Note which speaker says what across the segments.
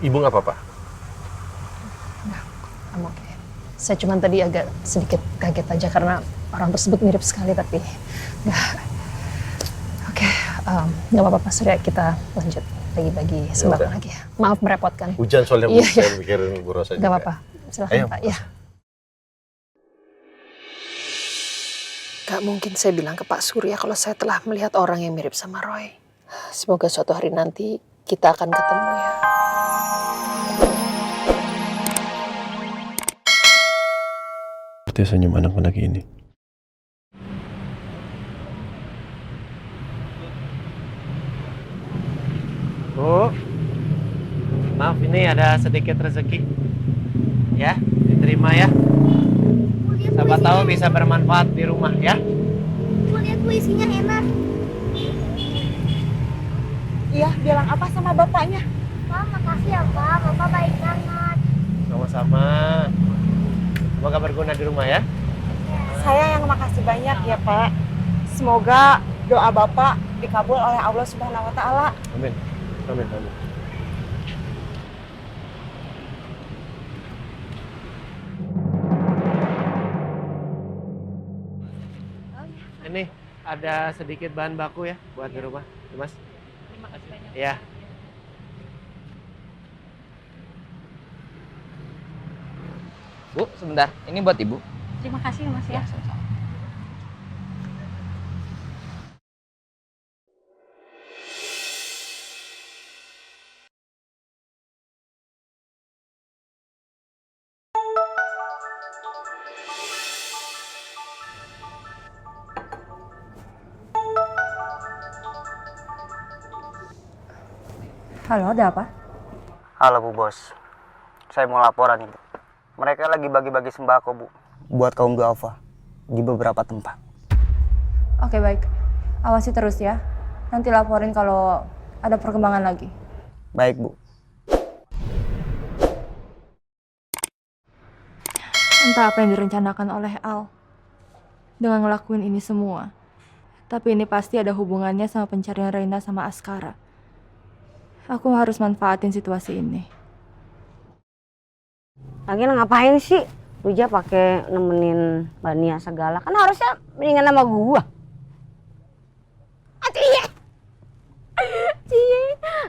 Speaker 1: Ibu nggak apa-apa?
Speaker 2: Enggak, I'm okay. Saya cuma tadi agak sedikit kaget aja karena orang tersebut mirip sekali tapi enggak. Oke, nggak apa-apa Pak Surya, kita lanjut bagi-bagi sembako lagi ya. Maaf merepotkan.
Speaker 1: Hujan soalnya Bu,
Speaker 2: Iya,
Speaker 1: saya mikirin Bu Rosa juga.
Speaker 2: Nggak apa-apa, silahkan
Speaker 1: Ayo,
Speaker 2: Pak. Ya. Gak mungkin saya bilang ke Pak Surya kalau saya telah melihat orang yang mirip sama Roy. Semoga suatu hari nanti kita akan ketemu ya.
Speaker 1: Seperti senyum anak-anak ini.
Speaker 3: Bu, maaf ini ada sedikit rezeki. Ya, diterima ya. Siapa tahu bisa bermanfaat di rumah ya.
Speaker 4: Bu, lihat Bu, isinya enak.
Speaker 5: Iya, bilang apa sama bapaknya?
Speaker 4: Pak, makasih ya Pak, Bapak baik banget.
Speaker 3: Sama-sama. Semoga berguna di rumah ya.
Speaker 5: Saya yang makasih banyak ya Pak. Semoga doa Bapak dikabul oleh Allah Subhanahu wa Ta'ala.
Speaker 3: Amin. Amin, amin. Ini ada sedikit bahan baku ya buat di rumah, Mas.
Speaker 6: Terima kasih banyak.
Speaker 3: Ya.
Speaker 7: Bu, sebentar. Ini buat Ibu.
Speaker 6: Terima kasih Mas ya.
Speaker 7: Sama-sama.
Speaker 5: Halo, ada apa?
Speaker 8: Halo Bu Bos, saya mau laporan Ibu. Mereka lagi bagi-bagi sembako Bu, buat kaum duafa di beberapa tempat.
Speaker 5: Oke, baik. Awasi terus ya. Nanti laporin kalau ada perkembangan lagi.
Speaker 8: Baik Bu.
Speaker 5: Entah apa yang direncanakan oleh Al dengan ngelakuin ini semua. Tapi ini pasti ada hubungannya sama pencarian Reina sama Askara. Aku harus manfaatin situasi ini.
Speaker 9: Lagian ngapain sih Ruja pakai nemenin Mbak Nia segala? Kan harusnya mendingan sama gua. Cie,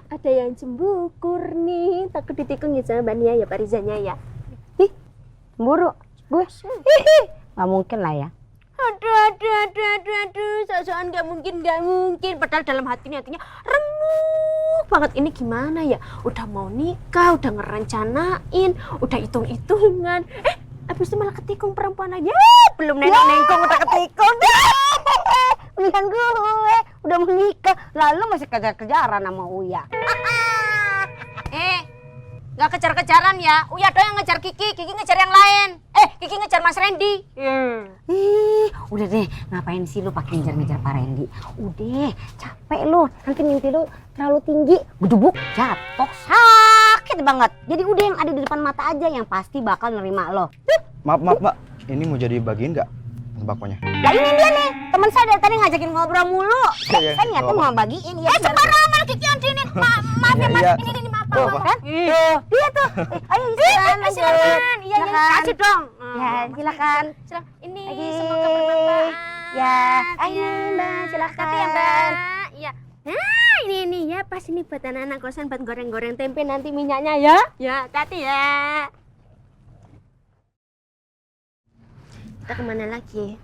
Speaker 9: ada yang cembukur nih. Takut ditikung ya sama Mbak Nia ya Pak Rizanya ya. Ih, cemburu gue. Gak mungkin lah ya. Aduh. Sosokan gak mungkin. Padahal dalam hatinya remuk banget. Ini gimana ya? Udah mau nikah, udah ngerencanain, udah hitung-hitungan. Abis itu malah ketikung perempuan aja. Belum nengkong udah ketikung. Mendingan gue udah menikah, lalu masih kejar-kejaran sama Uya. Gak kejar-kejaran ya. Uya doang yang ngejar Kiki ngejar yang lain. Kiki ngejar Mas Randy. Udah deh, ngapain sih lu pakai ngejar-ngejar Pak Randy? Udah, capek lu. Nanti mimpi lu terlalu tinggi, gedubuk, jatuh, sakit banget. Jadi udah yang ada di depan mata aja yang pasti bakal nerima lo.
Speaker 8: Maaf Mbak, ini mau jadi bagian nggak sembakonya?
Speaker 9: Nah ini dia nih, teman saya dari tadi ngajakin ngobrol mulu.
Speaker 8: Iya,
Speaker 9: Saya niatnya mau bagiin. Sembarangan Kiki yang diinin. Maaf ya Mas, ini maaf kan? Dia tuh. Ayo silakan. Iya, kasih dong. Ya, silakan. Ini semoga bermanfaat. Ya, ayo Mbak, silakan. Tapi ya Mbak. Iya. Nah, ini ya pas ini buat anak-anak kosan buat goreng-goreng tempe nanti minyaknya ya. Ya, hati ya. Kita kemana lagi?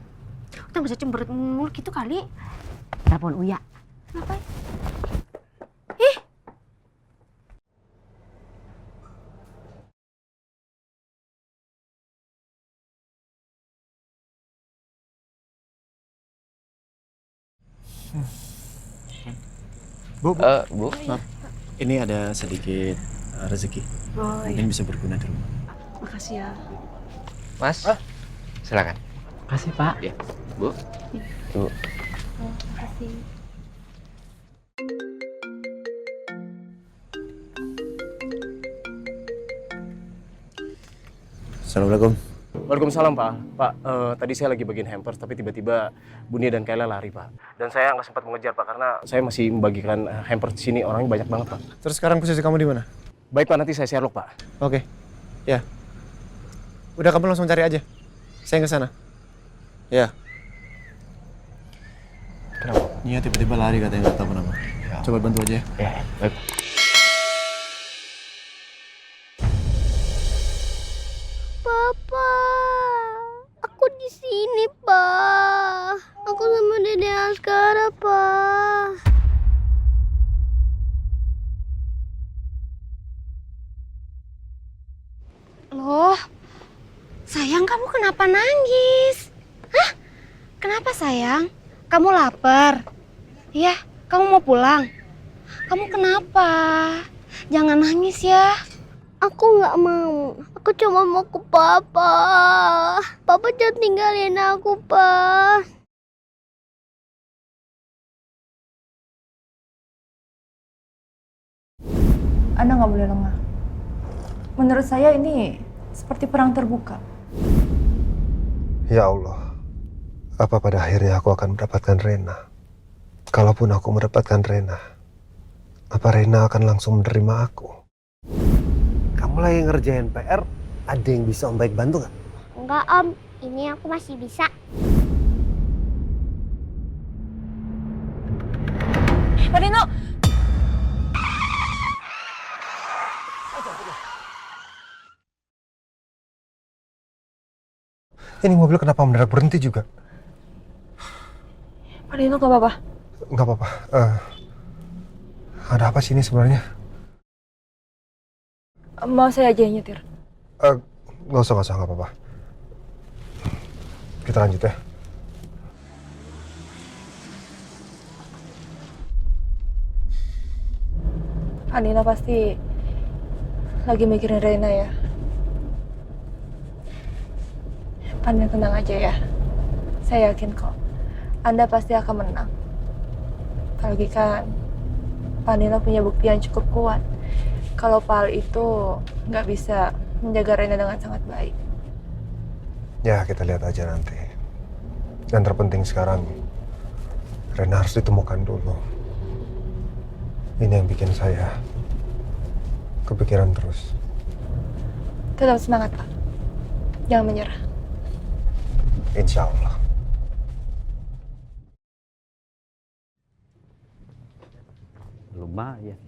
Speaker 9: Kita bisa cemberut mulu gitu kali. Telepon Uya. Ngapain?
Speaker 1: Bu,
Speaker 7: Bu.
Speaker 1: ini ada sedikit rezeki.
Speaker 2: Oh,
Speaker 1: Mungkin bisa berguna di rumah.
Speaker 2: Makasih ya.
Speaker 7: Mas. Silakan.
Speaker 3: Kasih Pak.
Speaker 7: Ya, Bu. Bu.
Speaker 9: Makasih.
Speaker 1: Assalamualaikum.
Speaker 3: Waalaikumsalam Pak. Pak, tadi saya lagi bagiin hampers tapi tiba-tiba Bunia dan Kayla lari Pak. Dan saya nggak sempat mengejar Pak karena saya masih membagikan hampers di sini, orangnya banyak banget Pak.
Speaker 1: Terus sekarang posisi kamu di mana?
Speaker 10: Baik Pak, nanti saya Sherlock Pak.
Speaker 1: Oke. Ya. Udah kamu langsung cari aja. Saya ke sana. Ya.
Speaker 10: Kenapa?
Speaker 1: Nia tiba-tiba lari katanya nggak tahu kenapa.
Speaker 10: Ya.
Speaker 1: Coba bantu aja ya.
Speaker 10: Ya, baik.
Speaker 4: Papa, aku di sini, Pak. Aku sama Dede Askara, Pak.
Speaker 9: Loh, sayang kamu kenapa nangis? Hah? Kenapa sayang? Kamu lapar? Iya, kamu mau pulang? Kamu kenapa? Jangan nangis ya.
Speaker 4: Aku nggak mau. Aku cuma mau ke Papa. Papa jangan tinggalin aku, Pak.
Speaker 5: Anda nggak boleh lengah. Menurut saya ini seperti perang terbuka.
Speaker 11: Ya Allah, apa pada akhirnya aku akan mendapatkan Rena? Kalaupun aku mendapatkan Rena, apa Rena akan langsung menerima aku?
Speaker 12: Kamu lagi ngerjain PR, ada yang bisa Om Baik bantu nggak?
Speaker 4: Enggak, Om. Ini aku masih bisa.
Speaker 5: Pak Nino!
Speaker 11: Ini mobil kenapa mendadak berhenti juga?
Speaker 5: Pak Nino gak apa-apa?
Speaker 11: Nggak apa-apa. Ada apa sih ini sebenarnya?
Speaker 5: Mau saya aja yang nyetir?
Speaker 11: Nggak usah, nggak apa-apa. Kita lanjut ya.
Speaker 5: Pak Nino pasti lagi mikirin Reina ya. Pak Nino tenang aja ya. Saya yakin kok, Anda pasti akan menang. Apalagi kan, Pak Nino punya bukti yang cukup kuat. Kalau Pak Al itu nggak bisa menjaga Reina dengan sangat baik.
Speaker 11: Ya, kita lihat aja nanti. Yang terpenting sekarang, Rena harus ditemukan dulu. Ini yang bikin saya kepikiran terus.
Speaker 5: Tetap semangat, Pak. Jangan menyerah.
Speaker 11: Insya Allah.
Speaker 13: Lumayan.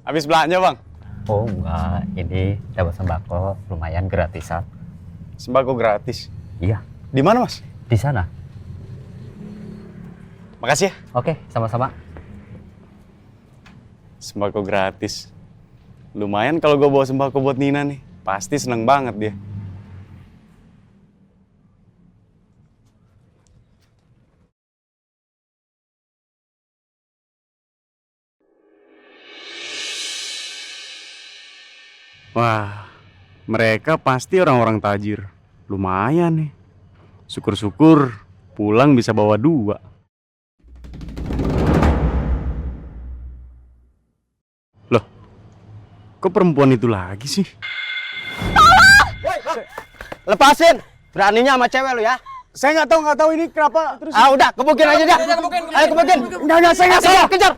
Speaker 14: Habis belanja bang?
Speaker 13: Oh enggak, ini dapat sembako lumayan gratisan.
Speaker 14: Sembako gratis?
Speaker 13: Iya.
Speaker 14: Di mana mas?
Speaker 13: Di sana.
Speaker 14: Makasih ya.
Speaker 13: Oke, sama-sama.
Speaker 14: Sembako gratis. Lumayan kalau gue bawa sembako buat Nina nih. Pasti seneng banget dia. Wah, mereka pasti orang-orang tajir. Lumayan nih. Syukur-syukur pulang bisa bawa 2. Loh, kok perempuan itu lagi sih?
Speaker 12: Lepasin! Beraninya sama cewek lu ya?
Speaker 14: Saya nggak tahu ini kenapa terus.
Speaker 12: Ah udah, kebukin aja dah. Ayo kebukin.
Speaker 14: Enggak, saya nggak salah.
Speaker 12: Kejar.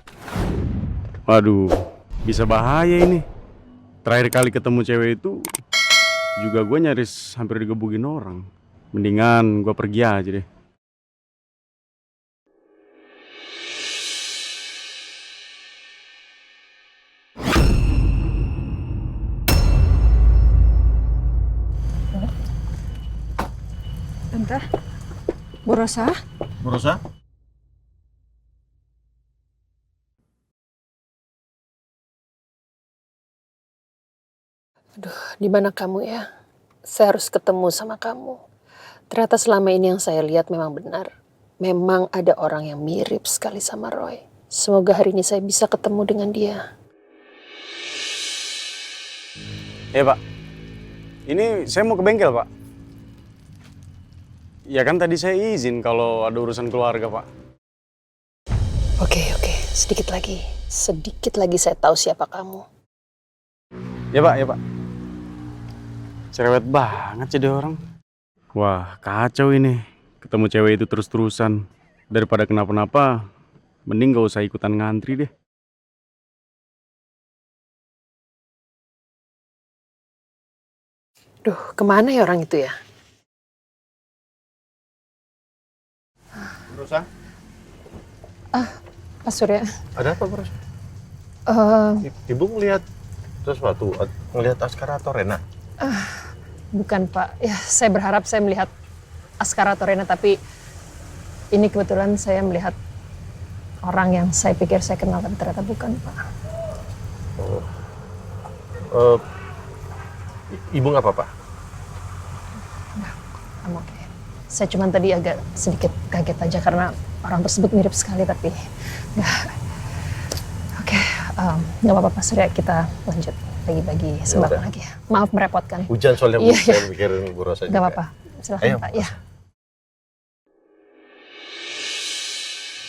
Speaker 14: Waduh, bisa bahaya ini. Terakhir kali ketemu cewek itu juga gue nyaris hampir digebukin orang. Mendingan gue pergi aja deh.
Speaker 2: Tante, Bu Rosa?
Speaker 1: Bu Rosa?
Speaker 2: Aduh, di mana kamu ya? Saya harus ketemu sama kamu. Ternyata selama ini yang saya lihat memang benar. Memang ada orang yang mirip sekali sama Roy. Semoga hari ini saya bisa ketemu dengan dia.
Speaker 14: Ya Pak, ini saya mau ke bengkel Pak. Ya kan tadi saya izin kalau ada urusan keluarga Pak.
Speaker 2: Oke, sedikit lagi. Sedikit lagi saya tahu siapa kamu.
Speaker 14: Ya Pak. Cerewet banget jadi orang. Wah, kacau ini. Ketemu cewek itu terus-terusan. Daripada kenapa-napa, mending gak usah ikutan ngantri deh.
Speaker 2: Duh, kemana ya orang itu ya?
Speaker 10: Rosa?
Speaker 2: Pak Surya.
Speaker 10: Ada apa, Rosa? Ibu ngelihat sesuatu, ngelihat Askara atau Rena?
Speaker 2: Bukan Pak, ya saya berharap saya melihat Askara atau Rena, tapi ini kebetulan saya melihat orang yang saya pikir saya kenal, tapi ternyata bukan Pak.
Speaker 10: Ibu nggak apa-apa?
Speaker 2: I'm okay. Saya cuma tadi agak sedikit kaget aja karena orang tersebut mirip sekali, tapi nggak. Oke, nggak apa-apa Pak Surya, kita lanjut bagi-bagi sembako lagi ya. Maaf merepotkan.
Speaker 10: Hujan soalnya Bu,
Speaker 2: Iya,
Speaker 10: saya mikirin Bu Rosa juga.
Speaker 2: nggak apa-apa, silahkan Pak. Ya.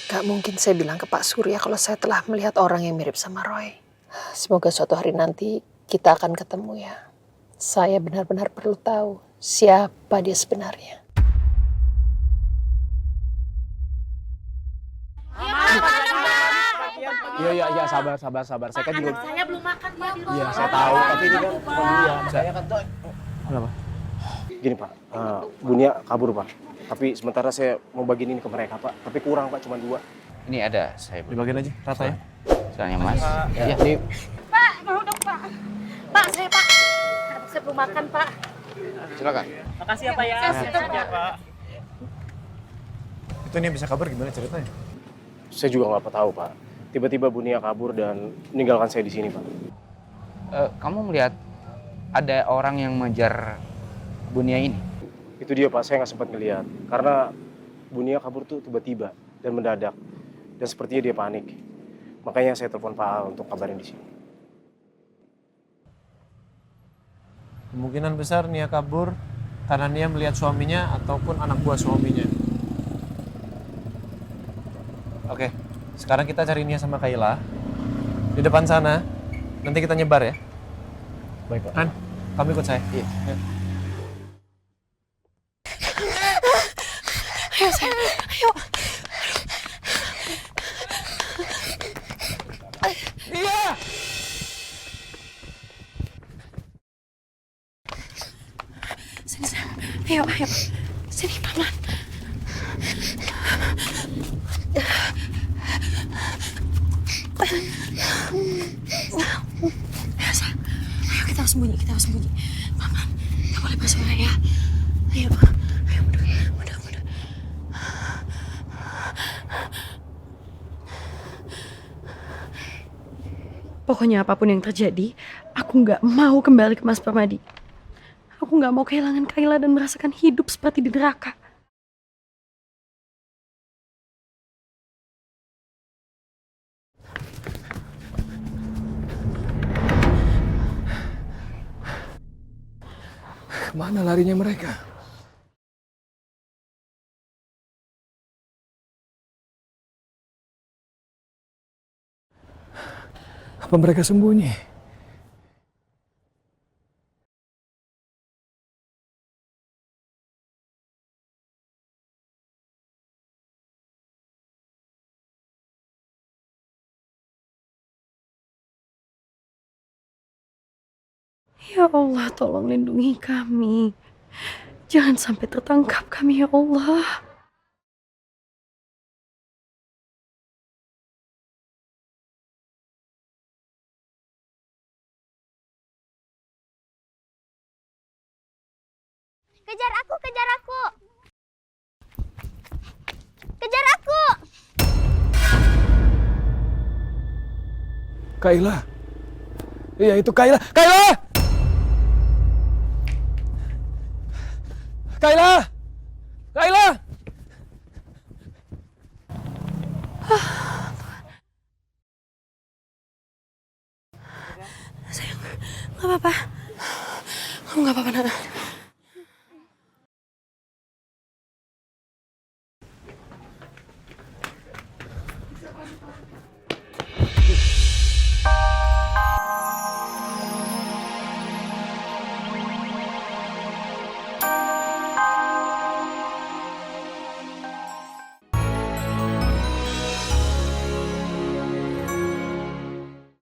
Speaker 2: Gak mungkin saya bilang ke Pak Surya kalau saya telah melihat orang yang mirip sama Roy. Semoga suatu hari nanti kita akan ketemu ya. Saya benar-benar perlu tahu siapa dia sebenarnya.
Speaker 15: Iya, sabar. Saya kan juga.
Speaker 9: Saya belum makan, Pak.
Speaker 15: Iya, saya tahu, tapi ini kan diam. Saya kan tuh. Kenapa? Gini, Pak. Bunia kabur, Pak. Tapi sementara saya mau bagiin ini ke mereka, Pak. Tapi kurang, Pak, cuma 2.
Speaker 7: Ini ada saya.
Speaker 15: Dibagiin aja, rata ya.
Speaker 7: Soalnya Mas.
Speaker 15: Iya, nih.
Speaker 9: Pak, mau dong, Pak. Pak, saya, Pak. Saya belum makan, Pak.
Speaker 7: Silakan.
Speaker 3: Makasih ya Pak ya.
Speaker 9: Ya,
Speaker 3: Pak.
Speaker 1: Itu nih bisa kabar gimana ceritanya?
Speaker 15: Saya juga nggak tahu, Pak. Tiba-tiba Bunia kabur dan meninggalkan saya di sini, Pak.
Speaker 7: Kamu melihat ada orang yang mengejar Bunia ini?
Speaker 15: Itu dia, Pak. Saya nggak sempat ngelihat. Karena Bunia kabur tuh tiba-tiba dan mendadak. Dan sepertinya dia panik. Makanya saya telepon Pak Al untuk kabarin di sini.
Speaker 1: Kemungkinan besar Nia kabur karena Nia melihat suaminya ataupun anak buah suaminya. Oke, sekarang kita cari Nia sama Kayla. Di depan sana, nanti kita nyebar ya.
Speaker 15: Baik, Pak.
Speaker 1: Han, kamu ikut saya.
Speaker 15: Iya.
Speaker 9: Ayo, sayang. Ayo.
Speaker 15: Iya!
Speaker 9: Sini, sayang. Ayo. Sini, pelan-pelan. Ayo, sayang. Ayo, kita harus sembunyi. Pelan-pelan. Gak boleh bersuara ya. Ayo. Mudah. Pokoknya apapun yang terjadi, aku nggak mau kembali ke Mas Permadi. Aku nggak mau kehilangan Kayla dan merasakan hidup seperti di neraka.
Speaker 15: Kemana larinya mereka? Apa mereka sembunyi?
Speaker 9: Ya Allah, tolong lindungi kami. Jangan sampai tertangkap kami, ya Allah.
Speaker 4: Kejar aku. Kejar aku.
Speaker 15: Kayla. Iya, itu Kayla. Kayla!
Speaker 9: Sayang, nggak apa-apa. Kamu nggak apa-apa, Nak.